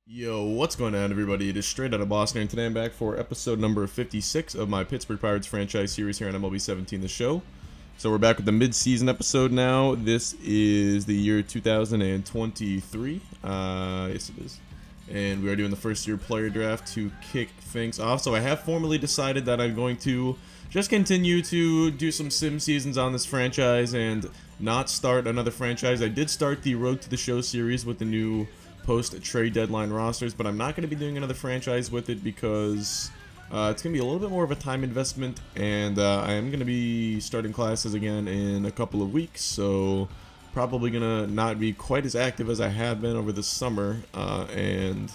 Yo, what's going on, everybody? It is Straight Outta Boston, and today I'm back for episode number 56 of my Pittsburgh Pirates franchise series here on MLB 17, the show. So we're back with the mid-season episode now. This is the year 2023. Yes, it is. And we are doing the first-year player draft to kick things off. So I have formally decided that I'm going to just continue to do some sim seasons on this franchise and not start another franchise. I did start the Road to the Show series with the new post-trade deadline rosters, but I'm not going to be doing another franchise with it because it's going to be a little bit more of a time investment, and I am going to be starting classes again in a couple of weeks, so probably going to not be quite as active as I have been over the summer, and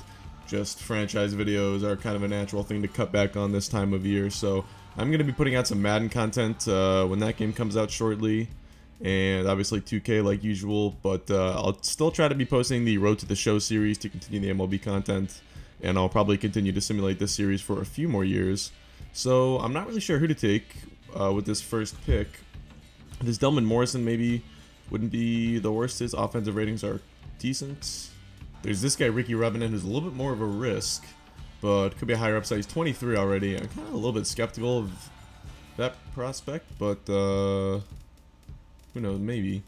just franchise videos are kind of a natural thing to cut back on this time of year, so I'm going to be putting out some Madden content when that game comes out shortly. And obviously 2K like usual, but I'll still try to be posting the Road to the Show series to continue the MLB content, and I'll probably continue to simulate this series for a few more years. So I'm not really sure who to take with this first pick. This Delman Morrison maybe wouldn't be the worst. His offensive ratings are decent. There's this guy Ricky Robinette who's a little bit more of a risk, but could be a higher upside. He's 23 already. I'm kind of a little bit skeptical of that prospect, but who knows, maybe.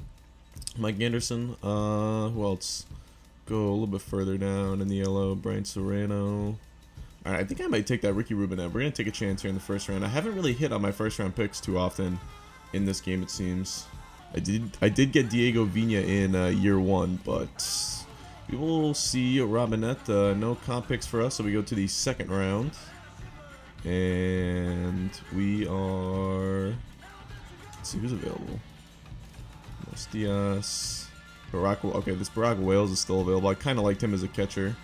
Mike Anderson, who else? Go a little bit further down in the yellow. Brian Serrano. Alright, I think I might take that Ricky Rubinette. We're going to take a chance here in the first round. I haven't really hit on my first round picks too often in this game, it seems. I did get Diego Vina in year one, but we will see. Robinette, no comp picks for us, so we go to the second round. And we are... Let's see who's available. Diaz, Barack. Okay, this Barack Wales is still available. I kind of liked him as a catcher.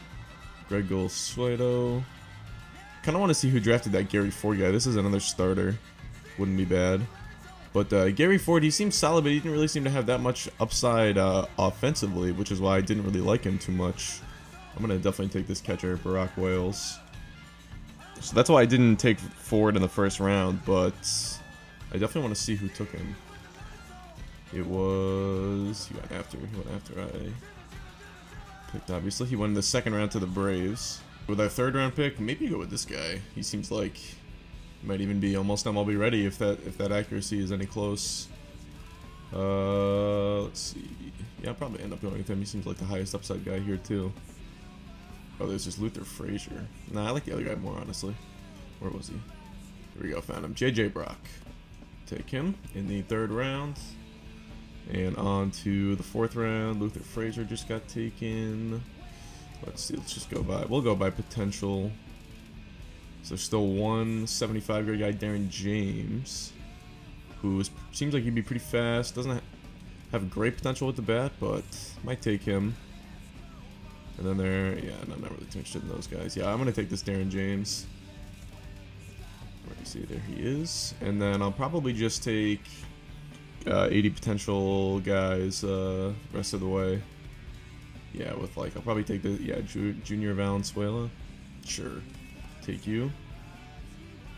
Greg Golsueto. Kind of want to see who drafted that Gary Ford guy. This is another starter. Wouldn't be bad. But Gary Ford, he seems solid, but he didn't really seem to have that much upside offensively, which is why I didn't really like him too much. I'm going to definitely take this catcher, Barack Wales. So that's why I didn't take Ford in the first round, but I definitely want to see who took him. It was... He went after I picked, obviously. He went in the second round to the Braves. With our third round pick, maybe go with this guy. He seems like he might even be almost MLB ready if that accuracy is any close. Let's see. Yeah, I'll probably end up going with him. He seems like the highest upside guy here, too. Oh, there's just Luther Frazier. Nah, I like the other guy more, honestly. Where was he? Here we go, found him. J.J. Brock. Take him in the third round. And on to the fourth round. Luther Frazier just got taken. Let's see. Let's just go by. We'll go by potential. So there's still one 75-year guy, Darren James, who seems like he'd be pretty fast. Doesn't have great potential with the bat, but might take him. And then yeah, no, not really too interested in those guys. Yeah, I'm gonna take this Darren James. Where do you see? There he is. And then I'll probably just take 80 potential guys rest of the way. Yeah, with like, I'll probably take the, Junior Valenzuela. Sure. Take you.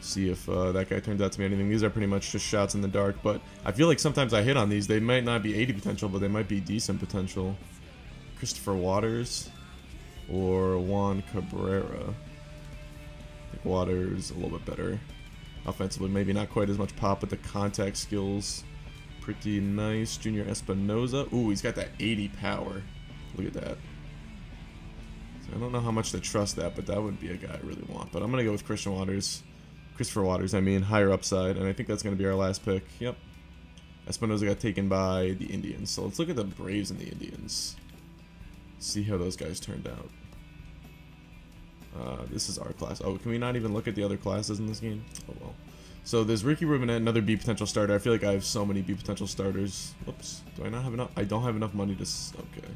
See if that guy turns out to be anything. These are pretty much just shots in the dark, but I feel like sometimes I hit on these. They might not be 80 potential, but they might be decent potential. Christopher Waters or Juan Cabrera. I think Waters a little bit better offensively. Maybe not quite as much pop, but the contact skills pretty nice. Junior Espinoza. Ooh, he's got that 80 power. Look at that. So I don't know how much to trust that, but that would be a guy I really want. But I'm going to go with Christopher Waters, I mean, higher upside. And I think that's going to be our last pick. Yep. Espinoza got taken by the Indians. So let's look at the Braves and the Indians. See how those guys turned out. This is our class. Oh, can we not even look at the other classes in this game? Oh, well. So there's Ricky Rubinette, another B potential starter. I feel like I have so many B potential starters. Whoops. Do I not have enough? I don't have enough money to... Okay.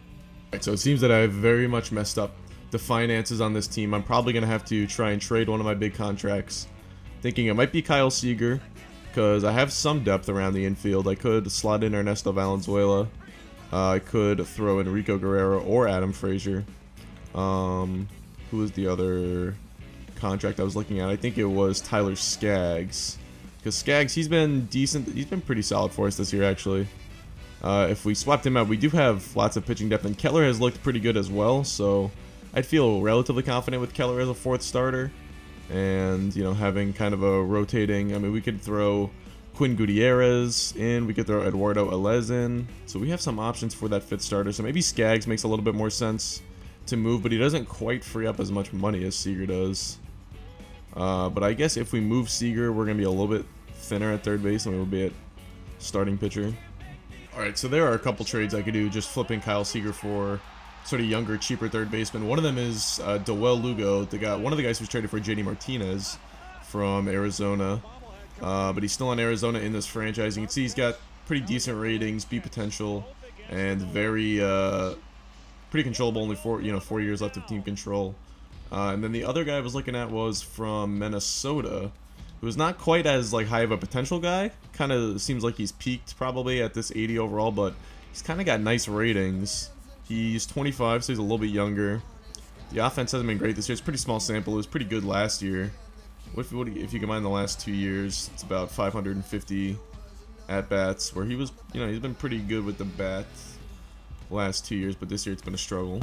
Alright, so it seems that I've very much messed up the finances on this team. I'm probably going to have to try and trade one of my big contracts. Thinking it might be Kyle Seager, because I have some depth around the infield. I could slot in Ernesto Valenzuela. I could throw in Rico Guerrero or Adam Frazier. Who was the other contract I was looking at? I think it was Tyler Skaggs. Because Skaggs, he's been decent. He's been pretty solid for us this year, actually. If we swapped him out, we do have lots of pitching depth, and Keller has looked pretty good as well, so I'd feel relatively confident with Keller as a 4th starter. And, you know, having kind of a rotating, I mean, we could throw Quinn Gutierrez in, we could throw Eduardo Alez in. So we have some options for that 5th starter. So maybe Skaggs makes a little bit more sense to move, but he doesn't quite free up as much money as Seager does. But I guess if we move Seager, we're going to be a little bit thinner at third base than we'll be at starting pitcher. Alright, so there are a couple trades I could do, just flipping Kyle Seager for sort of younger, cheaper third baseman. One of them is Doel Lugo, one of the guys who's traded for JD Martinez from Arizona. But he's still in Arizona in this franchise. You can see he's got pretty decent ratings, beat potential, and very pretty controllable. Only 4 years left of team control. And then the other guy I was looking at was from Minnesota, who's not quite as like high of a potential guy. Kind of seems like he's peaked probably at this 80 overall, but he's kind of got nice ratings. He's 25, so he's a little bit younger. The offense hasn't been great this year. It's a pretty small sample. It was pretty good last year. If you combine the last 2 years, it's about 550 at-bats, where he was, you know, he's been pretty good with the bat last 2 years, but this year it's been a struggle.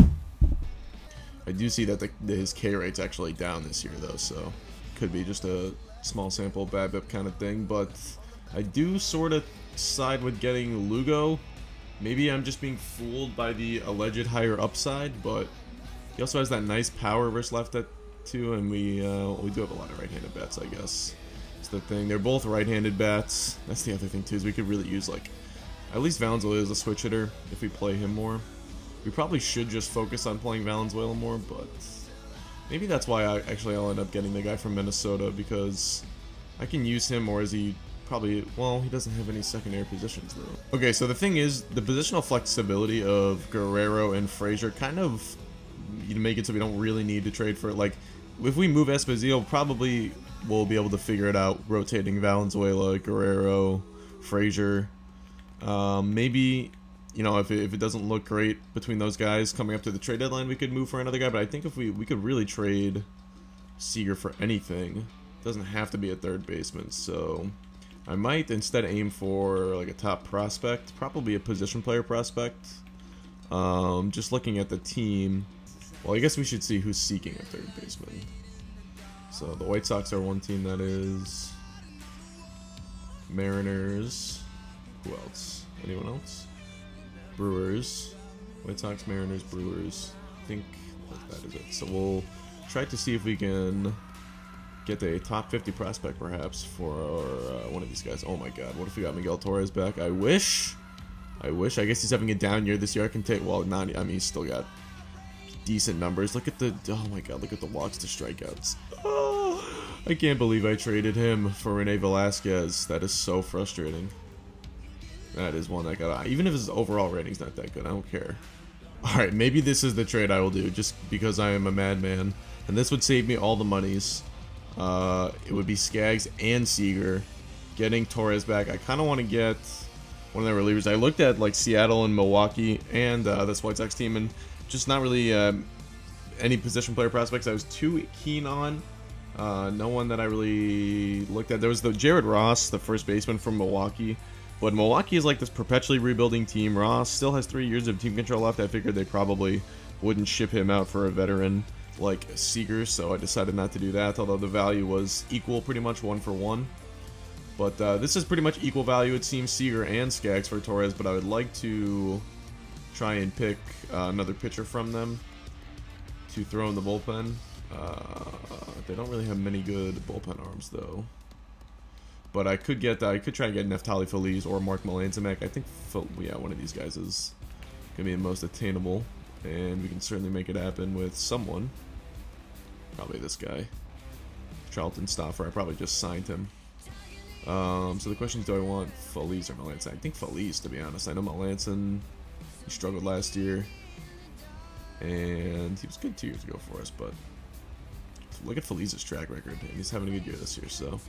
I do see that his K rate's actually down this year, though, so could be just a small sample BABIP kind of thing, but I do sort of side with getting Lugo. Maybe I'm just being fooled by the alleged higher upside, but he also has that nice power versus left at too, and we do have a lot of right-handed bats, I guess. It's the thing. They're both right-handed bats. That's the other thing too, is we could really use like at least Valenzuela as a switch hitter if we play him more. We probably should just focus on playing Valenzuela more, but maybe that's why I'll end up getting the guy from Minnesota, because I can use him more as he probably, well, he doesn't have any secondary positions though. Okay, so the thing is, the positional flexibility of Guerrero and Frazier kind of make it so we don't really need to trade for it. Like, if we move Esposito, probably we'll be able to figure it out, rotating Valenzuela, Guerrero, Frazier. Maybe, you know, if it doesn't look great between those guys coming up to the trade deadline, we could move for another guy. But I think if we could really trade Seager for anything. It doesn't have to be a third baseman, so I might instead aim for like a top prospect, probably a position player prospect. Just looking at the team, well, I guess we should see who's seeking a third baseman. So the White Sox are one team that is. Mariners. Who else? Anyone else? Brewers. White Sox, Mariners, Brewers. I think that is it. So we'll try to see if we can get a top 50 prospect perhaps for one of these guys. Oh my god, what if we got Miguel Torres back? I wish. I guess he's having a down year this year. I can take, well, not, I mean, he's still got decent numbers. Look at the, oh my god, look at the walks to strikeouts. Oh, I can't believe I traded him for Rene Velasquez. That is so frustrating. That is one that got, even if his overall rating's not that good, I don't care. Alright, maybe this is the trade I will do, just because I am a madman. And this would save me all the monies. It would be Skaggs and Seager. Getting Torres back. I kind of want to get one of their relievers. I looked at like Seattle and Milwaukee and this White Sox team, and just not really any position player prospects I was too keen on. No one that I really looked at. There was the Jared Ross, the first baseman from Milwaukee. But Milwaukee is like this perpetually rebuilding team. Ross still has 3 years of team control left. I figured they probably wouldn't ship him out for a veteran like Seager, so I decided not to do that, although the value was equal pretty much 1 for 1. But this is pretty much equal value, it seems, Seager and Skaggs for Torres, but I would like to try and pick another pitcher from them to throw in the bullpen. They don't really have many good bullpen arms, though. But I could try and get Neftali Feliz or Mark Melanzamek. I think, yeah, one of these guys is going to be the most attainable. And we can certainly make it happen with someone. Probably this guy. Charlton Stoffer. I probably just signed him. So the question is, do I want Feliz or Melanson? I think Feliz, to be honest. I know Melanson, he struggled last year. And he was good 2 years ago for us, but look at Feliz's track record. And he's having a good year this year, so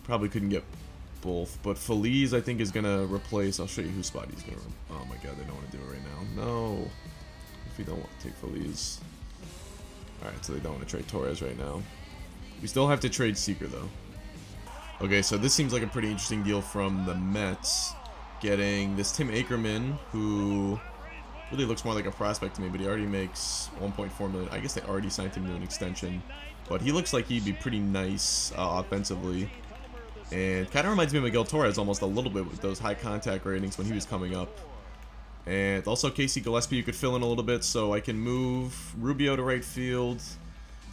probably couldn't get both. But Feliz, I think, is going to replace, I'll show you whose spot he's going to, oh my god, they don't want to do it right now. No. If we don't want to take Feliz. Alright, so they don't want to trade Torres right now. We still have to trade Seager, though. Okay, so this seems like a pretty interesting deal from the Mets. Getting this Tim Ackerman, who really looks more like a prospect to me, but he already makes 1.4 million. I guess they already signed him to an extension, but he looks like he'd be pretty nice offensively. And kind of reminds me of Miguel Torres almost a little bit with those high contact ratings when he was coming up. And also Casey Gillespie you could fill in a little bit, so I can move Rubio to right field,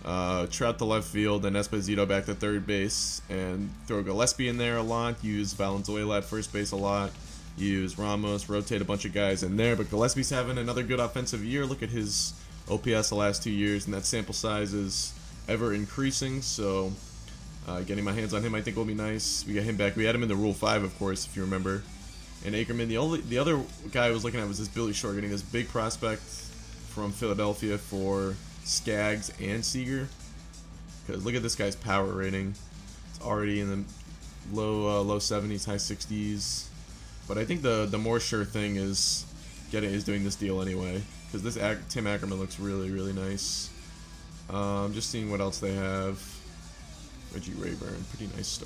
Trout to left field, and Esposito back to third base, and throw Gillespie in there a lot, use Valenzuela at first base a lot, use Ramos, rotate a bunch of guys in there. But Gillespie's having another good offensive year. Look at his OPS the last 2 years, and that sample size is ever increasing, so getting my hands on him I think will be nice. We got him back. We had him in the Rule 5, of course, if you remember. And Ackerman, the other guy I was looking at was this Billy Short, getting this big prospect from Philadelphia for Skaggs and Seager. Because look at this guy's power rating. It's already in the low 70s, high 60s. But I think the more sure thing is doing this deal anyway. Because this Tim Ackerman looks really, really nice. Just seeing what else they have. Reggie Rayburn, pretty nice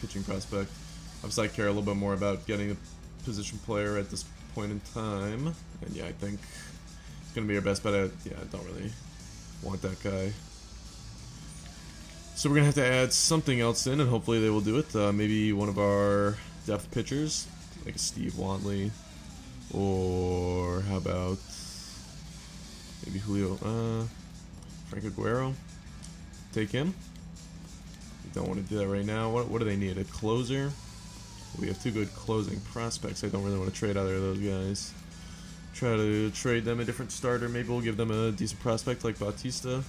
pitching prospect. Obviously I care a little bit more about getting a position player at this point in time, and yeah, I think it's gonna be our best bet. Yeah, I don't really want that guy, so we're gonna have to add something else in, and hopefully they will do it. Maybe one of our depth pitchers, like a Steve Wantley, or how about maybe Julio, Frank Aguero. Take him. We don't want to do that right now. What do they need? A closer. We have two good closing prospects. I don't really want to trade either of those guys. Try to trade them a different starter. Maybe we'll give them a decent prospect like Bautista.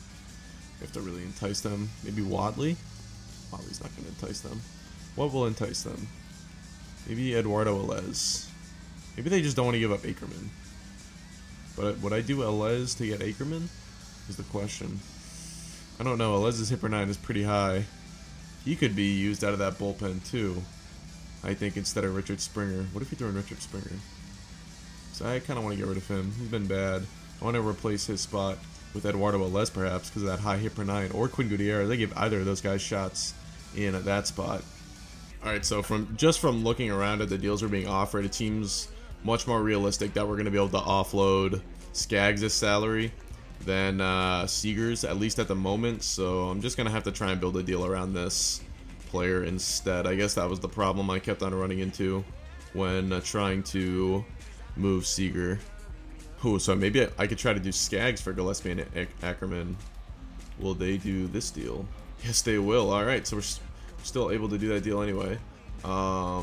We have to really entice them. Maybe Wadley? Wadley's not going to entice them. What will entice them? Maybe Eduardo Elez. Maybe they just don't want to give up Ackerman. But would I do Elez to get Ackerman? Is the question. I don't know. Elez's hit per 9 is pretty high. He could be used out of that bullpen too, I think, instead of Richard Springer. What if you throw in Richard Springer? So I kind of want to get rid of him. He's been bad. I want to replace his spot with Eduardo Elez, perhaps, because of that high hit per 9. Or Quinn Gutierrez. They give either of those guys shots in at that spot. Alright, so just from looking around at the deals we're being offered, it seems much more realistic that we're going to be able to offload Skaggs' salary than Seager's, at least at the moment. So I'm just going to have to try and build a deal around this player instead. I guess that was the problem I kept on running into when trying to move Seager. Ooh, so maybe I could try to do Skaggs for Gillespie and Ackerman. Will they do this deal? Yes, they will. Alright, so we're still able to do that deal anyway. So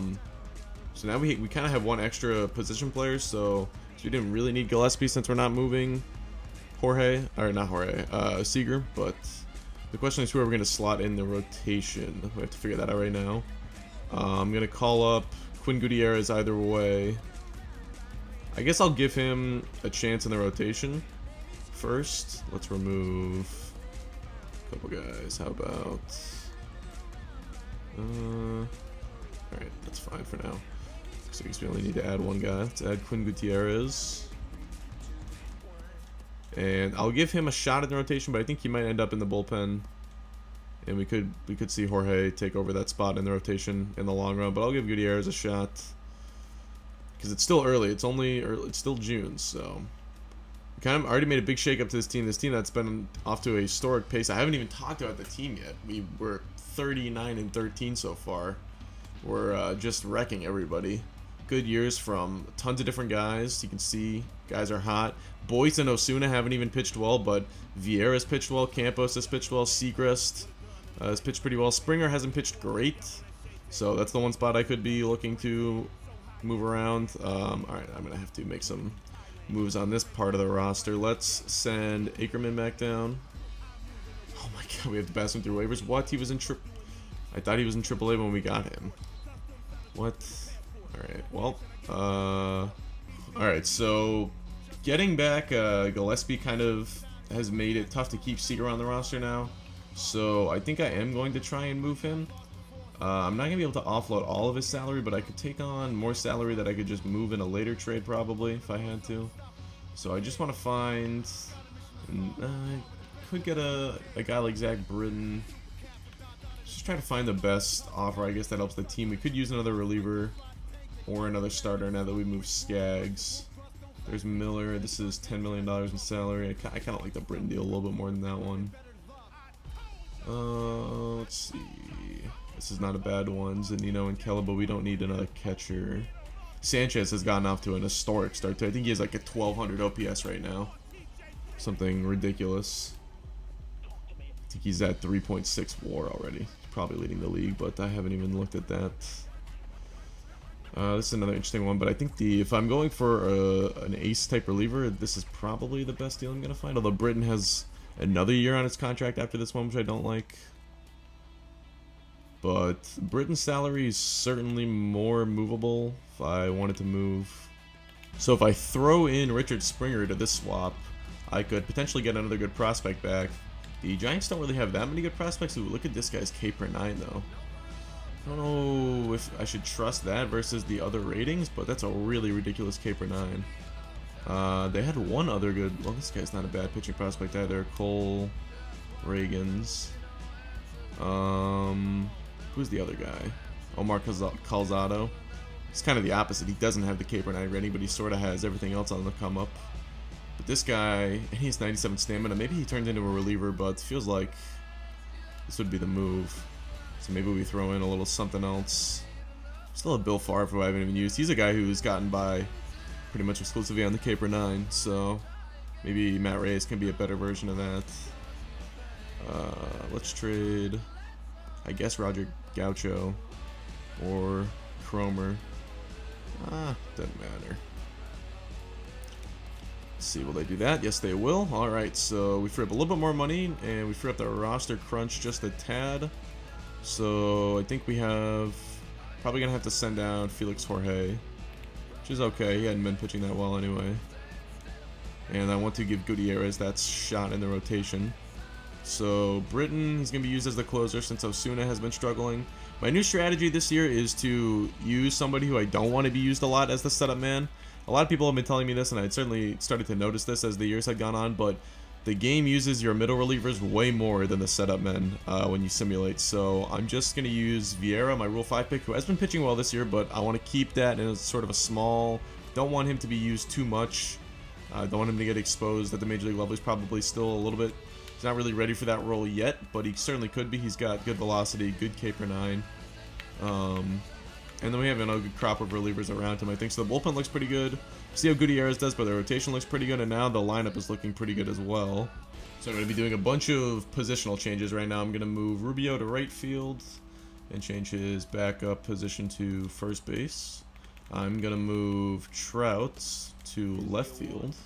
now we kind of have one extra position player, so we didn't really need Gillespie since we're not moving Seager, but the question is who are we going to slot in the rotation. We have to figure that out right now. I'm going to call up Quinn Gutierrez either way. I guess I'll give him a chance in the rotation first. Let's remove a couple guys. How about... Alright, that's fine for now. So I guess we only need to add one guy. Let's add Quinn Gutierrez. And I'll give him a shot in the rotation, but I think he might end up in the bullpen. And we could see Jorge take over that spot in the rotation in the long run. But I'll give Gutierrez a shot, because it's still early. It's still June, so we kind of already made a big shakeup to this team. This team that's been off to a historic pace. I haven't even talked about the team yet. We're 39-13 so far. We're just wrecking everybody. Good years from tons of different guys. You can see guys are hot. Boyce and Osuna haven't even pitched well, but Vieira's pitched well. Campos has pitched well. Seacrest has pitched pretty well. Springer hasn't pitched great, so that's the one spot I could be looking to move around. Alright, I'm going to have to make some moves on this part of the roster. Let's send Ackerman back down. Oh my god, we have to pass him through waivers. What? He was in I thought he was in AAA when we got him. What? Alright, well, alright, so getting back Gillespie kind of has made it tough to keep Seager on the roster now, so I think I am going to try and move him. I'm not going to be able to offload all of his salary, but I could take on more salary that I could just move in a later trade probably if I had to. So I just want to find, I could get a guy like Zach Britton. Just try to find the best offer, I guess, that helps the team. We could use another reliever or another starter now that we moved Skaggs. There's Miller. This is $10 million in salary. I kind of like the Britton deal a little bit more than that one. Let's see. This is not a bad one. Zanino and Kelly, but we don't need another catcher. Sanchez has gotten off to an historic start. I think he has like a 1200 OPS right now. Something ridiculous. I think he's at 3.6 WAR already. He's probably leading the league, but I haven't even looked at that. This is another interesting one, but I think if I'm going for an ace type reliever, this is probably the best deal I'm going to find. Although Britton has another year on his contract after this one, which I don't like. But Britton's salary is certainly more movable if I wanted to move. So if I throw in Richard Springer to this swap, I could potentially get another good prospect back. The Giants don't really have that many good prospects. Ooh, look at this guy's K per 9 though. I don't know if I should trust that versus the other ratings, but that's a really ridiculous K per 9. They had one other good. Well, this guy's not a bad pitching prospect either. Cole Reagans. Who's the other guy? Omar Calzado. It's kind of the opposite. He doesn't have the K per 9 rating, but he sort of has everything else on the come up. But this guy, he has 97 stamina. Maybe he turned into a reliever, but it feels like this would be the move. So maybe we throw in a little something else. Still have Bill Favre, who I haven't even used. He's a guy who's gotten by pretty much exclusively on the K per 9. So maybe Matt Reyes can be a better version of that. Let's trade, I guess, Roger Gaucho or Cromer. Doesn't matter. Let's see, will they do that? Yes, they will. Alright, so we free up a little bit more money, and we free up the roster crunch just a tad. So I think we have, probably going to have to send down Felix Jorge, which is okay. He hadn't been pitching that well anyway. And I want to give Gutierrez that shot in the rotation. So Britton is going to be used as the closer since Osuna has been struggling. My new strategy this year is to use somebody who I don't want to be used a lot as the setup man. A lot of people have been telling me this, and I'd certainly started to notice this as the years had gone on, but the game uses your middle relievers way more than the setup men when you simulate. So I'm just going to use Vieira, my Rule 5 pick, who has been pitching well this year, but I want to keep that in a sort of a small, don't want him to be used too much. Don't want him to get exposed at the Major League level. He's probably still a little bit, he's not really ready for that role yet, but he certainly could be. He's got good velocity, good K per 9. And then we have a good crop of relievers around him, I think. So the bullpen looks pretty good. See how Gutierrez does, but the rotation looks pretty good, and now the lineup is looking pretty good as well. So I'm going to be doing a bunch of positional changes right now. I'm going to move Rubio to right field and change his backup position to first base. I'm going to move Trout to left field.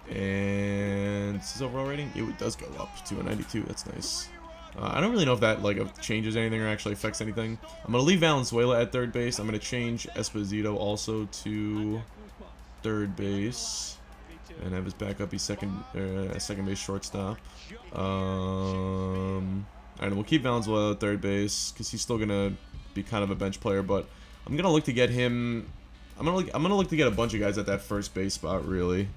And his overall rating, it does go up to a 92. That's nice. I don't really know if that changes anything or actually affects anything. I'm going to leave Valenzuela at third base. I'm going to change Esposito also to third base and have his backup be second base shortstop. And we'll keep Valenzuela at third base because he's still going to be kind of a bench player, but I'm going to look to get him. I'm going to look to get a bunch of guys at that first base spot, really.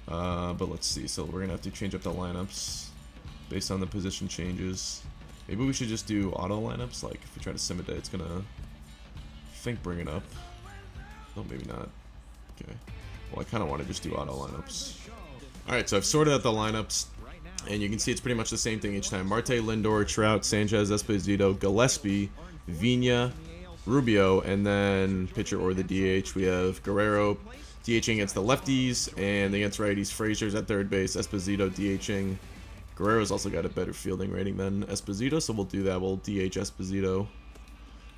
But let's see. So we're going to have to change up the lineups based on the position changes. Maybe we should just do auto lineups. Like if we try to sim it, it's gonna, I think, bring it up. No, maybe not. Okay. Well, I kind of want to just do auto lineups. All right, so I've sorted out the lineups, and you can see it's pretty much the same thing each time. Marte, Lindor, Trout, Sanchez, Esposito, Gillespie, Vina, Rubio, and then pitcher or the DH. We have Guerrero DHing against the lefties, and against righties, Frazier's at third base, Esposito DHing. Guerrero's also got a better fielding rating than Esposito, so we'll do that. We'll DH Esposito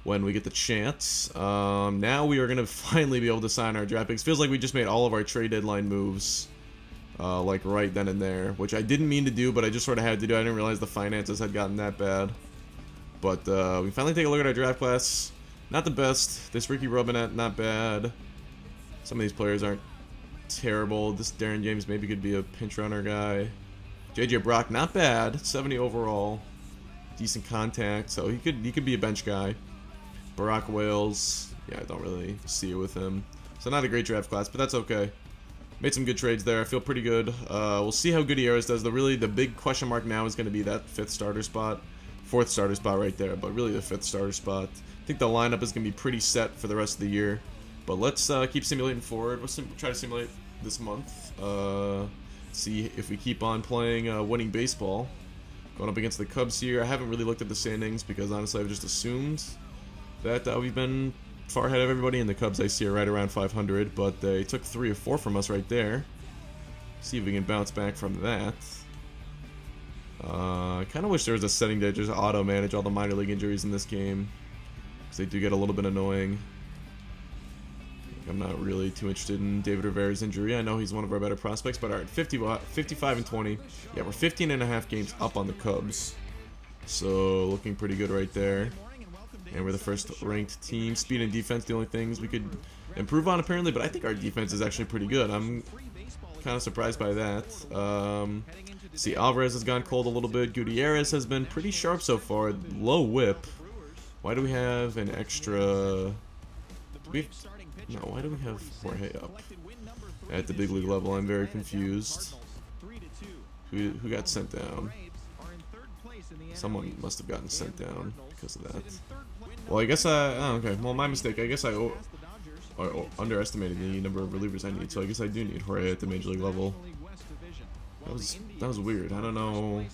when we get the chance. Now we are going to finally be able to sign our draft picks. Feels like we just made all of our trade deadline moves like right then and there, which I didn't mean to do, but I just sort of had to do. I didn't realize the finances had gotten that bad. But we finally take a look at our draft class. Not the best. This Ricky Robinette, not bad. Some of these players aren't terrible. This Darren James maybe could be a pinch runner guy. JJ Brock, not bad, 70 overall, decent contact, so he could be a bench guy. Barack Wales, yeah, I don't really see it with him. So not a great draft class, but that's okay. Made some good trades there. I feel pretty good. We'll see how Gutierrez does. The big question mark now is going to be that fourth starter spot right there, but really the fifth starter spot. I think the lineup is going to be pretty set for the rest of the year. But let's keep simulating forward. We'll try to simulate this month. See if we keep on playing winning baseball. Going up against the Cubs here. I haven't really looked at the standings because honestly I've just assumed that we've been far ahead of everybody, and the Cubs I see are right around 500, but they took 3 or 4 from us right there. See if we can bounce back from that. I kind of wish there was a setting to just auto-manage all the minor league injuries in this game, because they do get a little bit annoying. I'm not really too interested in David Rivera's injury. I know he's one of our better prospects, but alright, 55 and 20. Yeah, we're 15.5 games up on the Cubs. So, looking pretty good right there. And we're the first ranked team. Speed and defense, the only things we could improve on apparently, but I think our defense is actually pretty good. I'm kind of surprised by that. See, Alvarez has gone cold a little bit. Gutierrez has been pretty sharp so far. Low whip. Why do we have an extra... No, why do we have Jorge up at the big league level? I'm very confused. Who got sent down? Someone must have gotten sent down because of that. Well, I guess oh, okay. Well, my mistake. I guess I underestimated the number of relievers I need, so I guess I do need Jorge at the major league level. That was weird. I don't know.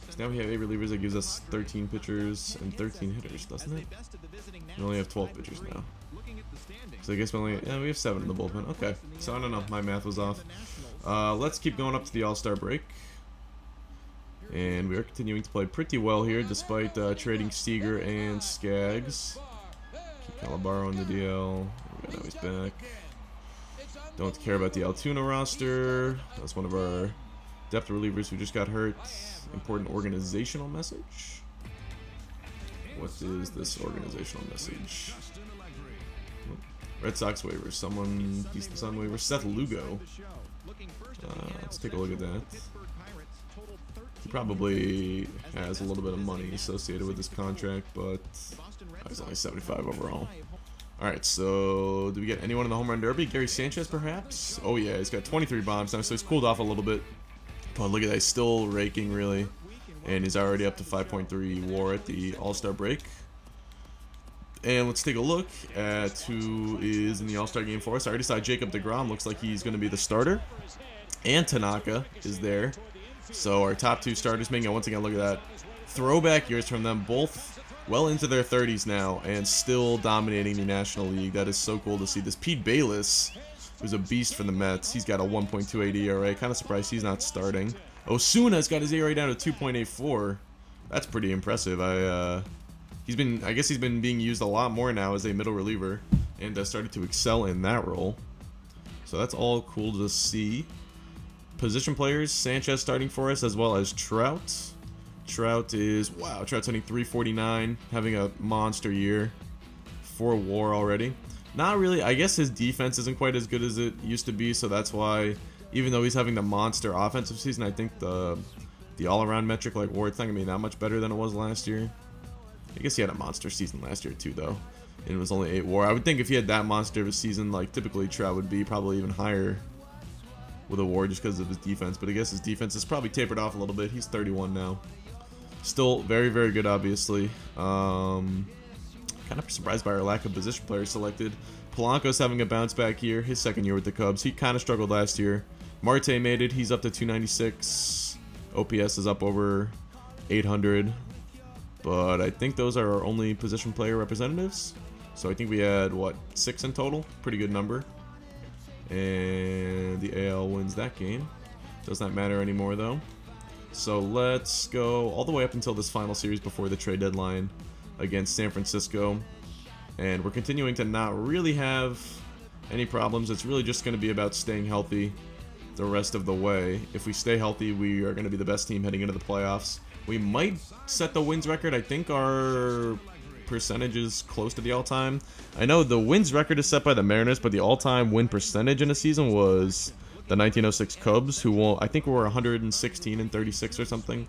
So now we have 8 relievers. That gives us 13 pitchers and 13 hitters, doesn't it? We only have 12 pitchers now. So I guess we have 7 in the bullpen. Okay, so I don't know. My math was off. Let's keep going up to the All-Star break. And we are continuing to play pretty well here, despite trading Seager and Skaggs. Keep Calabaro on the DL. Now he's back. Don't care about the Altoona roster. That's one of our depth relievers who just got hurt. Important organizational message. What is this organizational message? Red Sox waivers. Someone decent on waivers. Seth Lugo. Let's take a look at that. He probably has a little bit of money associated with this contract, but he's only 75 overall. Alright, so do we get anyone in the home run derby? Gary Sanchez, perhaps? Oh yeah, he's got 23 bombs now, so he's cooled off a little bit. But look at that, he's still raking, really. And he's already up to 5.3 WAR at the All-Star break. And let's take a look at who is in the All-Star game for us. I already saw Jacob deGrom. Looks like he's going to be the starter. And Tanaka is there. So our top 2 starters making it. Once again, look at that. Throwback years from them. Both well into their 30s now and still dominating the National League. That is so cool to see. This Pete Bayless, who's a beast for the Mets. He's got a 1.28 ERA. Kind of surprised he's not starting. Osuna's got his ERA down to 2.84. That's pretty impressive. I guess he's been being used a lot more now as a middle reliever and started to excel in that role. So that's all cool to see. Position players, Sanchez starting for us as well as Trout. Trout is, wow, Trout's hitting 349, having a monster year. 4 WAR already. Not really, I guess his defense isn't quite as good as it used to be, so that's why, even though he's having the monster offensive season, I think the all-around metric like WAR, it's not going to be that much better than it was last year. I guess he had a monster season last year too, though. And it was only 8 WAR. I would think if he had that monster of a season, like typically Trout would be probably even higher with a WAR just because of his defense. But I guess his defense is probably tapered off a little bit. He's 31 now. Still very, very good, obviously. Kind of surprised by our lack of position players selected. Polanco's having a bounce back year. His second year with the Cubs. He kind of struggled last year. Marte made it. He's up to 296. OPS is up over 800. But I think those are our only position player representatives. So I think we had, what, 6 in total? Pretty good number. And the AL wins that game. Does not matter anymore, though. So let's go all the way up until this final series before the trade deadline against San Francisco. And we're continuing to not really have any problems. It's really just going to be about staying healthy the rest of the way. If we stay healthy, we are going to be the best team heading into the playoffs. We might set the wins record. I think our percentage is close to the all-time. I know the wins record is set by the Mariners, but the all-time win percentage in a season was the 1906 Cubs, who won, I think were 116 and 36 or something.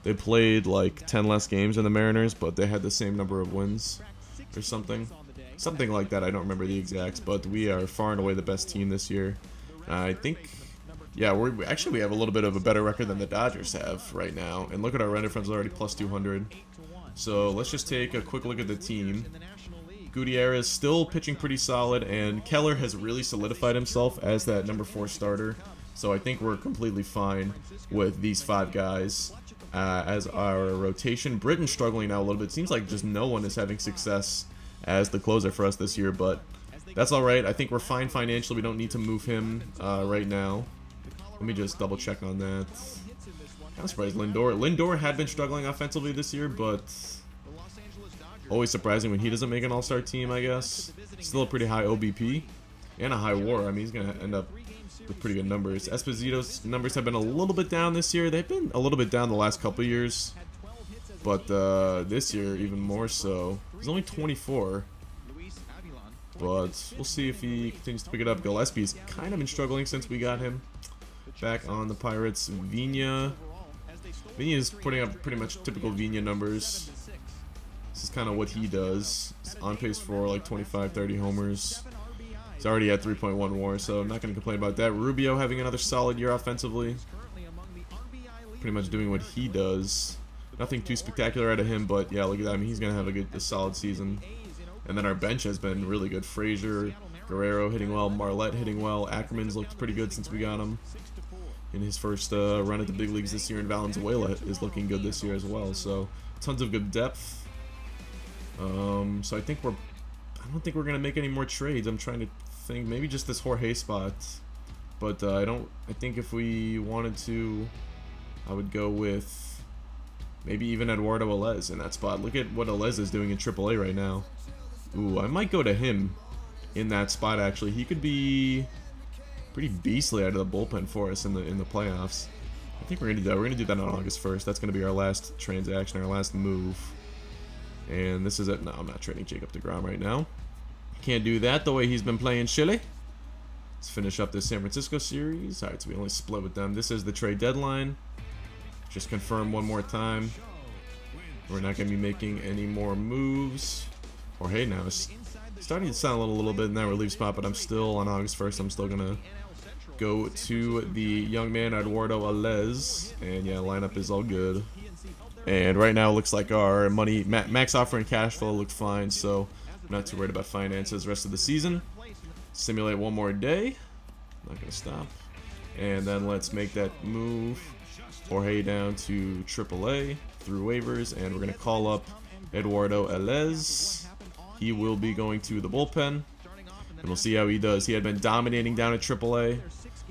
They played like 10 less games than the Mariners, but they had the same number of wins or something. Something like that. I don't remember the exacts, but we are far and away the best team this year. I think, yeah, we have a little bit of a better record than the Dodgers have right now. And look at our run difference already plus 200. So let's just take a quick look at the team. Gutierrez still pitching pretty solid, and Keller has really solidified himself as that number 4 starter. So I think we're completely fine with these 5 guys as our rotation. Britton's struggling now a little bit. Seems like just no one is having success as the closer for us this year, but that's alright. I think we're fine financially. We don't need to move him right now. Let me just double check on that. Kind of surprised Lindor had been struggling offensively this year, but always surprising when he doesn't make an all-star team, I guess. Still a pretty high OBP and a high WAR. I mean, he's going to end up with pretty good numbers. Esposito's numbers have been a little bit down this year. They've been a little bit down the last couple years, but this year even more so. He's only 24, but we'll see if he continues to pick it up. Gillespie's kind of been struggling since we got him back on the Pirates. Vina is putting up pretty much typical Vina numbers. This is kind of what he does. He's on pace for like 25-30 homers. He's already at 3.1 WAR, so I'm not going to complain about that. Rubio having another solid year offensively. Pretty much doing what he does. Nothing too spectacular out of him, but yeah, look at that. I mean, he's going to have a solid season. And then our bench has been really good. Frazier, Guerrero hitting well, Marlette hitting well. Ackerman's looked pretty good since we got him in his first run at the big leagues this year, and Valenzuela is looking good this year as well. So tons of good depth. So I don't think we're gonna make any more trades. I'm trying to think, maybe just this Jorge spot, but I think if we wanted to, I would go with maybe even Eduardo Alez in that spot. Look at what Alez is doing in AAA right now. Ooh, I might go to him in that spot actually. He could be pretty beastly out of the bullpen for us in the playoffs. I think we're gonna do that. We're gonna do that on August 1st. That's gonna be our last transaction, our last move. And this is it. No, I'm not trading Jacob deGrom right now. Can't do that the way he's been playing Chile. Let's finish up this San Francisco series. Alright, so we only split with them. This is the trade deadline. Just confirm one more time. We're not going to be making any more moves. Or hey, now it's starting to sound a little bit in that relief spot, but I'm still on August 1st. I'm still going to go to the young man Eduardo Alez. And yeah, lineup is all good. And right now it looks like our money, max offer and cash flow look fine, so I'm not too worried about finances the rest of the season. Simulate one more day. Not going to stop. And then let's make that move. Jorge down to AAA through waivers, and we're going to call up Eduardo Alez. He will be going to the bullpen, and we'll see how he does. He had been dominating down at AAA.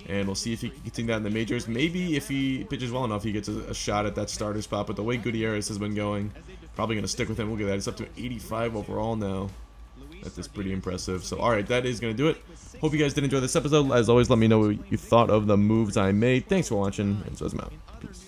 And we'll see if he can continue that in the majors. Maybe if he pitches well enough, he gets a shot at that starter spot. But the way Gutierrez has been going, probably going to stick with him. Look at that. It's up to 85 overall now. That is pretty impressive. So, all right, that is going to do it. Hope you guys did enjoy this episode. As always, let me know what you thought of the moves I made. Thanks for watching, and so I'm out. Peace.